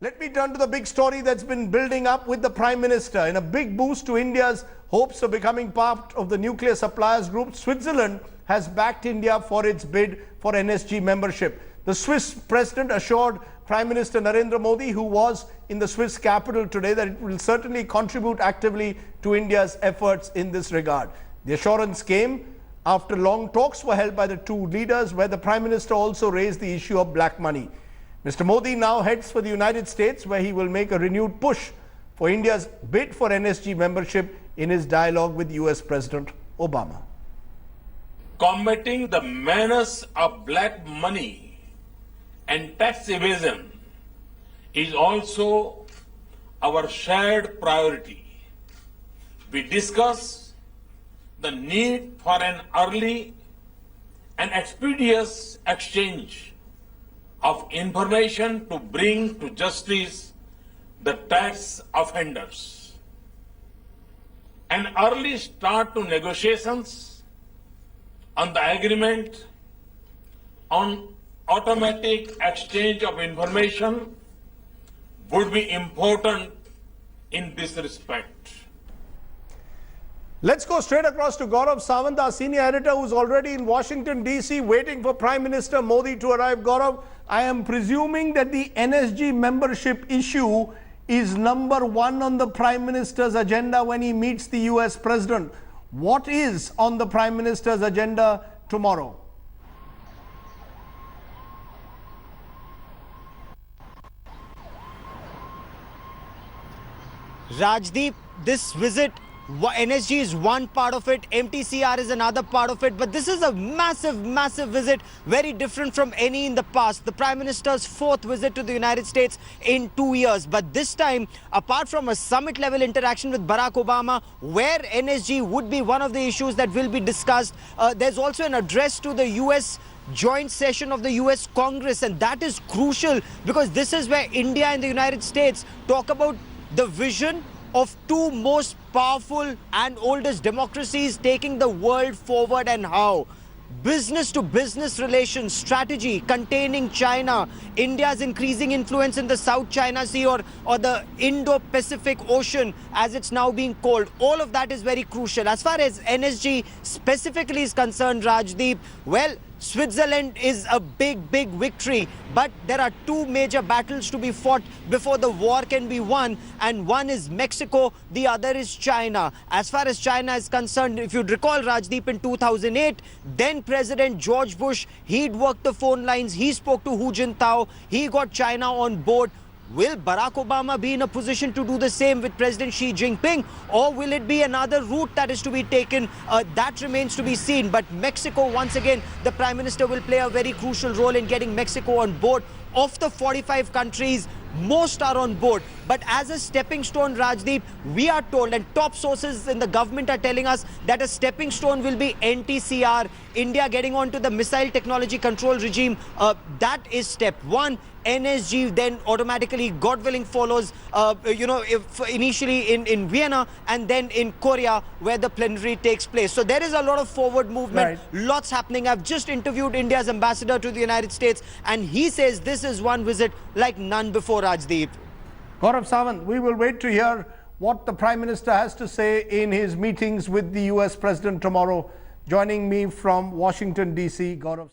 Let me turn to the big story that's been building up with the Prime Minister. In a big boost to India's hopes of becoming part of the nuclear suppliers group, Switzerland has backed India for its bid for NSG membership. The Swiss president assured Prime Minister Narendra Modi, who was in the Swiss capital today, that it will certainly contribute actively to India's efforts in this regard. The assurance came after long talks were held by the two leaders, where the Prime Minister also raised the issue of black money. Mr. Modi now heads for the United States, where he will make a renewed push for India's bid for NSG membership in his dialogue with US President Obama. Combating the menace of black money and tax evasion is also our shared priority. We discuss the need for an early and expeditious exchange of information to bring to justice the tax offenders. An early start to negotiations on the agreement on automatic exchange of information would be important in this respect. Let's go straight across to Gaurav Sawant, our senior editor, who's already in Washington, D.C., waiting for Prime Minister Modi to arrive. Gaurav, I am presuming that the NSG membership issue is number one on the Prime Minister's agenda when he meets the US President. What is on the Prime Minister's agenda tomorrow? Rajdeep, this visit, NSG is one part of it, MTCR is another part of it, but this is a massive visit, very different from any in the past. The Prime Minister's fourth visit to the United States in 2 years, but this time, apart from a summit-level interaction with Barack Obama, where NSG would be one of the issues that will be discussed, there's also an address to the US joint session of the US Congress, and that is crucial because this is where India and the United States talk about the vision of two most powerful and oldest democracies taking the world forward, and how business to business relations strategy containing China, India's increasing influence in the South China Sea or the Indo-Pacific Ocean as it's now being called. All of that is very crucial. As far as NSG specifically is concerned, Rajdeep, well, Switzerland is a big victory, but there are two major battles to be fought before the war can be won, and one is Mexico, the other is China. As far as China is concerned, if you'd recall, Rajdeep, in 2008, then President George Bush, he'd worked the phone lines, he spoke to Hu Jintao, he got China on board. Will Barack Obama be in a position to do the same with President Xi Jinping, or will it be another route that is to be taken? That remains to be seen. But Mexico, once again, the Prime Minister will play a very crucial role in getting Mexico on board. Of the 45 countries, most are on board. But as a stepping stone, Rajdeep, we are told, and top sources in the government are telling us, that a stepping stone will be NTCR, India getting onto the missile technology control regime. That is step one. NSG then automatically, God willing, follows, initially in Vienna and then in Korea, where the plenary takes place. So there is a lot of forward movement, lots happening. I've just interviewed India's ambassador to the United States, and he says this is one visit like none before, Rajdeep. Gaurav Sawant, we will wait to hear what the Prime Minister has to say in his meetings with the US President tomorrow. Joining me from Washington, D.C., Gaurav.